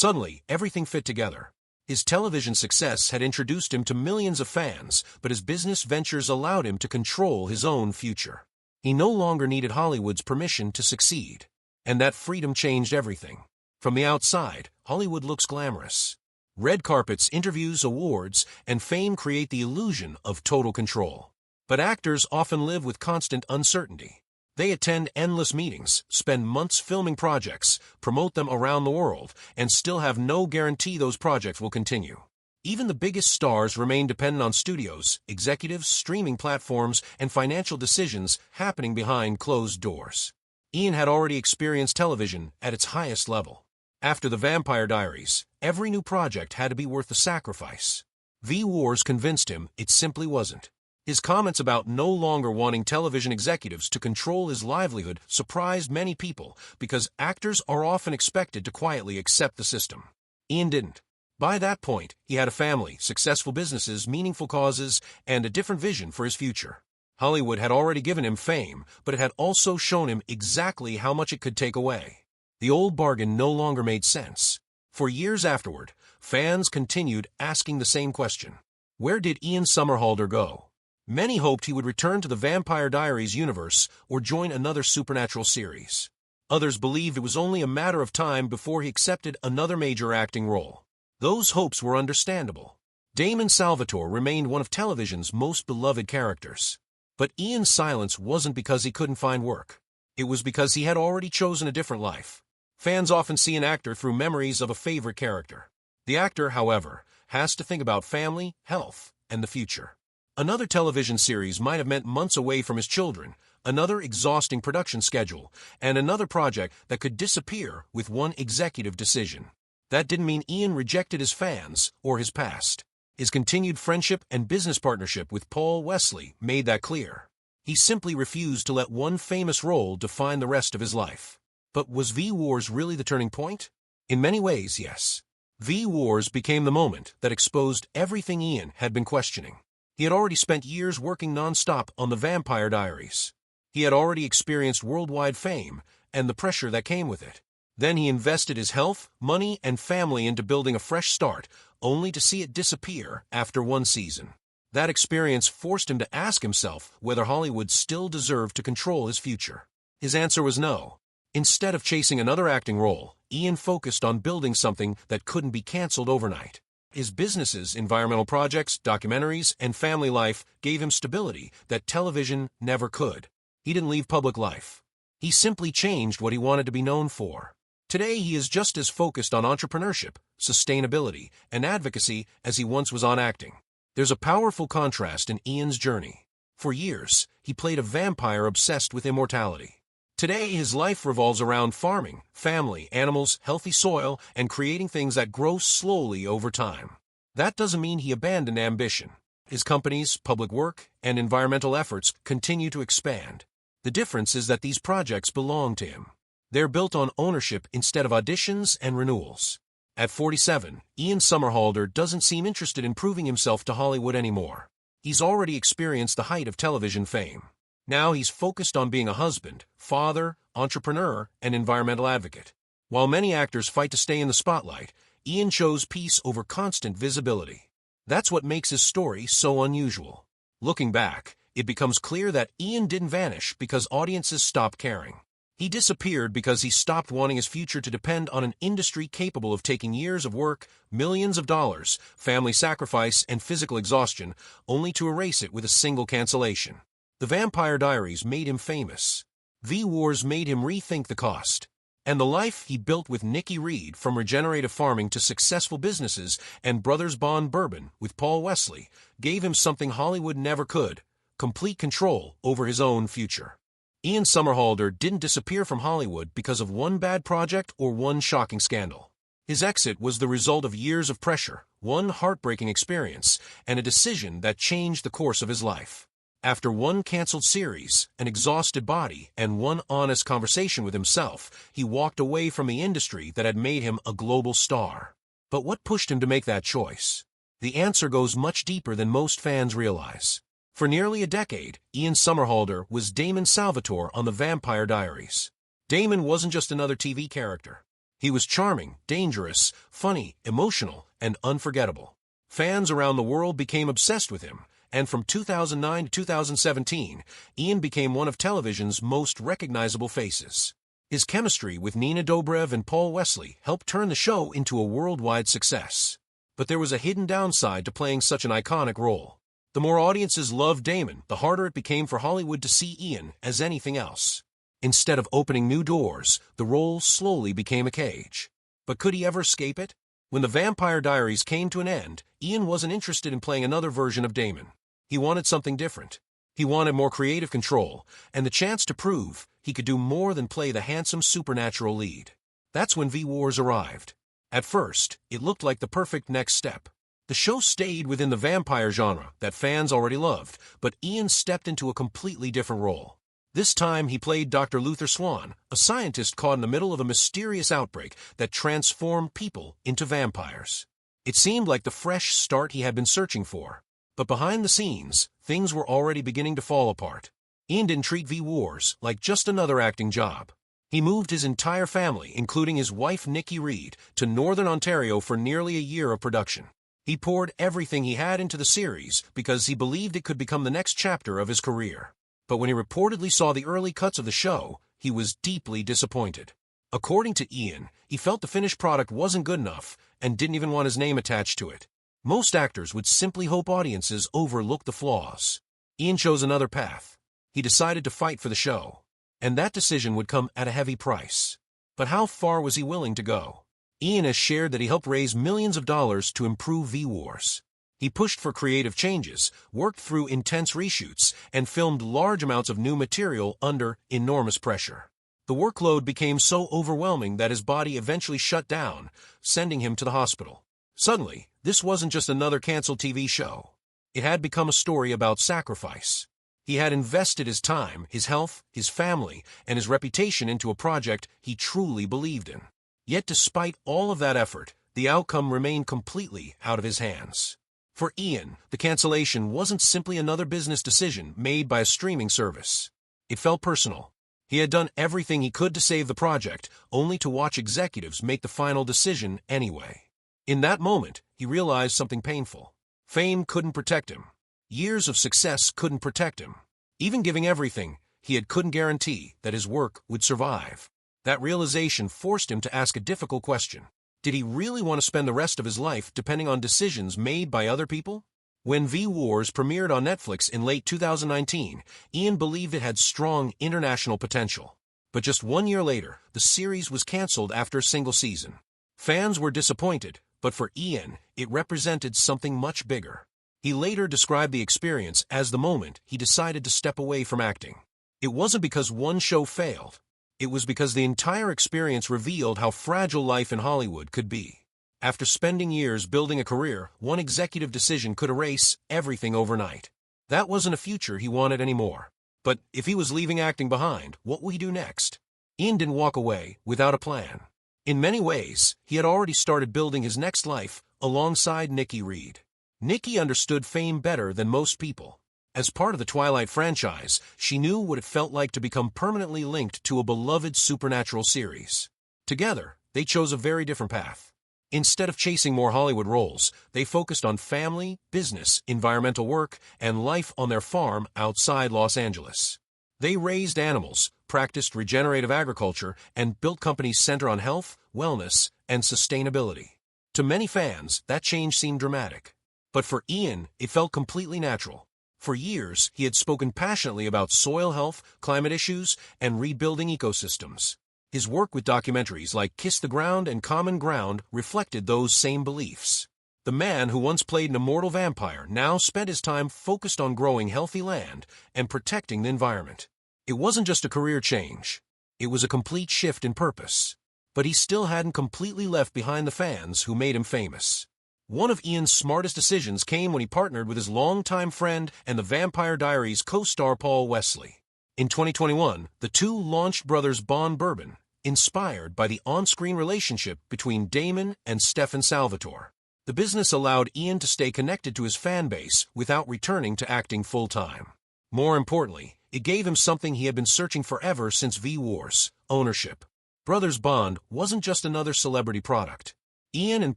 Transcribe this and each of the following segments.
Suddenly, everything fit together. His television success had introduced him to millions of fans, but his business ventures allowed him to control his own future. He no longer needed Hollywood's permission to succeed. And that freedom changed everything. From the outside, Hollywood looks glamorous. Red carpets, interviews, awards, and fame create the illusion of total control. But actors often live with constant uncertainty. They attend endless meetings, spend months filming projects, promote them around the world, and still have no guarantee those projects will continue. Even the biggest stars remain dependent on studios, executives, streaming platforms, and financial decisions happening behind closed doors. Ian had already experienced television at its highest level. After the Vampire Diaries, every new project had to be worth the sacrifice. V-Wars convinced him it simply wasn't. His comments about no longer wanting television executives to control his livelihood surprised many people because actors are often expected to quietly accept the system. Ian didn't. By that point, he had a family, successful businesses, meaningful causes, and a different vision for his future. Hollywood had already given him fame, but it had also shown him exactly how much it could take away. The old bargain no longer made sense. For years afterward, fans continued asking the same question. Where did Ian Somerhalder go? Many hoped he would return to the Vampire Diaries universe or join another supernatural series. Others believed it was only a matter of time before he accepted another major acting role. Those hopes were understandable. Damon Salvatore remained one of television's most beloved characters. But Ian's silence wasn't because he couldn't find work. It was because he had already chosen a different life. Fans often see an actor through memories of a favorite character. The actor, however, has to think about family, health, and the future. Another television series might have meant months away from his children, another exhausting production schedule, and another project that could disappear with one executive decision. That didn't mean Ian rejected his fans or his past. His continued friendship and business partnership with Wesley made that clear. He simply refused to let one famous role define the rest of his life. But was V-Wars really the turning point? In many ways, yes. V-Wars became the moment that exposed everything Ian had been questioning. He had already spent years working non-stop on the Vampire Diaries. He had already experienced worldwide fame and the pressure that came with it. Then he invested his health, money, and family into building a fresh start, only to see it disappear after one season. That experience forced him to ask himself whether Hollywood still deserved to control his future. His answer was no. Instead of chasing another acting role, Ian focused on building something that couldn't be canceled overnight. His businesses, environmental projects, documentaries, and family life gave him stability that television never could. He didn't leave public life. He simply changed what he wanted to be known for. Today, he is just as focused on entrepreneurship, sustainability, and advocacy as he once was on acting. There's a powerful contrast in Ian's journey. For years, he played a vampire obsessed with immortality. Today, his life revolves around farming, family, animals, healthy soil, and creating things that grow slowly over time. That doesn't mean he abandoned ambition. His companies, public work, and environmental efforts continue to expand. The difference is that these projects belong to him. They're built on ownership instead of auditions and renewals. At 47, Ian Somerhalder doesn't seem interested in proving himself to Hollywood anymore. He's already experienced the height of television fame. Now he's focused on being a husband, father, entrepreneur, and environmental advocate. While many actors fight to stay in the spotlight, Ian chose peace over constant visibility. That's what makes his story so unusual. Looking back, it becomes clear that Ian didn't vanish because audiences stopped caring. He disappeared because he stopped wanting his future to depend on an industry capable of taking years of work, millions of dollars, family sacrifice, and physical exhaustion, only to erase it with a single cancellation. The Vampire Diaries made him famous. V-Wars made him rethink the cost. And the life he built with Nikki Reed, from regenerative farming to successful businesses and Brothers Bond Bourbon with Wesley, gave him something Hollywood never could: complete control over his own future. Ian Somerhalder didn't disappear from Hollywood because of one bad project or one shocking scandal. His exit was the result of years of pressure, one heartbreaking experience, and a decision that changed the course of his life. After one canceled series, an exhausted body, and one honest conversation with himself, he walked away from the industry that had made him a global star. But what pushed him to make that choice? The answer goes much deeper than most fans realize. For nearly a decade, Ian Somerhalder was Damon Salvatore on the Vampire Diaries. Damon wasn't just another TV character. He was charming, dangerous, funny, emotional, and unforgettable. Fans around the world became obsessed with him, and from 2009 to 2017, Ian became one of television's most recognizable faces. His chemistry with Nina Dobrev and Paul Wesley helped turn the show into a worldwide success. But there was a hidden downside to playing such an iconic role. The more audiences loved Damon, the harder it became for Hollywood to see Ian as anything else. Instead of opening new doors, the role slowly became a cage. But could he ever escape it? When the Vampire Diaries came to an end, Ian wasn't interested in playing another version of Damon. He wanted something different. He wanted more creative control, and the chance to prove he could do more than play the handsome supernatural lead. That's when V-Wars arrived. At first, it looked like the perfect next step. The show stayed within the vampire genre that fans already loved, but Ian stepped into a completely different role. This time he played Dr. Luther Swan, a scientist caught in the middle of a mysterious outbreak that transformed people into vampires. It seemed like the fresh start he had been searching for. But behind the scenes, things were already beginning to fall apart. Ian didn't treat V-Wars like just another acting job. He moved his entire family, including his wife Nikki Reed, to Northern Ontario for nearly a year of production. He poured everything he had into the series because he believed it could become the next chapter of his career. But when he reportedly saw the early cuts of the show, he was deeply disappointed. According to Ian, he felt the finished product wasn't good enough and didn't even want his name attached to it. Most actors would simply hope audiences overlook the flaws. Ian chose another path. He decided to fight for the show. And that decision would come at a heavy price. But how far was he willing to go? Ian has shared that he helped raise millions of dollars to improve V-Wars. He pushed for creative changes, worked through intense reshoots, and filmed large amounts of new material under enormous pressure. The workload became so overwhelming that his body eventually shut down, sending him to the hospital. Suddenly, this wasn't just another canceled TV show. It had become a story about sacrifice. He had invested his time, his health, his family, and his reputation into a project he truly believed in. Yet despite all of that effort, the outcome remained completely out of his hands. For Ian, the cancellation wasn't simply another business decision made by a streaming service. It felt personal. He had done everything he could to save the project, only to watch executives make the final decision anyway. In that moment, he realized something painful. Fame couldn't protect him. Years of success couldn't protect him. Even giving everything, he couldn't guarantee that his work would survive. That realization forced him to ask a difficult question. Did he really want to spend the rest of his life depending on decisions made by other people? When V-Wars premiered on Netflix in late 2019, Ian believed it had strong international potential. But just 1 year later, the series was canceled after a single season. Fans were disappointed, but for Ian, it represented something much bigger. He later described the experience as the moment he decided to step away from acting. It wasn't because one show failed. It was because the entire experience revealed how fragile life in Hollywood could be. After spending years building a career, one executive decision could erase everything overnight. That wasn't a future he wanted anymore. But if he was leaving acting behind, what would he do next? Ian didn't walk away without a plan. In many ways, he had already started building his next life alongside Nikki Reed. Nikki understood fame better than most people. As part of the Twilight franchise, she knew what it felt like to become permanently linked to a beloved supernatural series. Together, they chose a very different path. Instead of chasing more Hollywood roles, they focused on family, business, environmental work, and life on their farm outside Los Angeles. They raised animals, practiced regenerative agriculture, and built companies centered on health, wellness, and sustainability. To many fans, that change seemed dramatic. But for Ian, it felt completely natural. For years, he had spoken passionately about soil health, climate issues, and rebuilding ecosystems. His work with documentaries like Kiss the Ground and Common Ground reflected those same beliefs. The man who once played an immortal vampire now spent his time focused on growing healthy land and protecting the environment. It wasn't just a career change. It was a complete shift in purpose. But he still hadn't completely left behind the fans who made him famous. One of Ian's smartest decisions came when he partnered with his longtime friend and the Vampire Diaries co-star Paul Wesley. In 2021, the two launched Brothers Bond Bourbon, inspired by the on-screen relationship between Damon and Stefan Salvatore. The business allowed Ian to stay connected to his fan base without returning to acting full-time. More importantly, it gave him something he had been searching for ever since V-Wars: ownership. Brothers Bond wasn't just another celebrity product. Ian and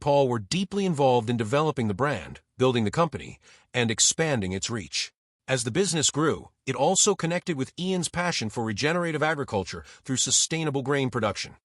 Paul were deeply involved in developing the brand, building the company, and expanding its reach. As the business grew, it also connected with Ian's passion for regenerative agriculture through sustainable grain production.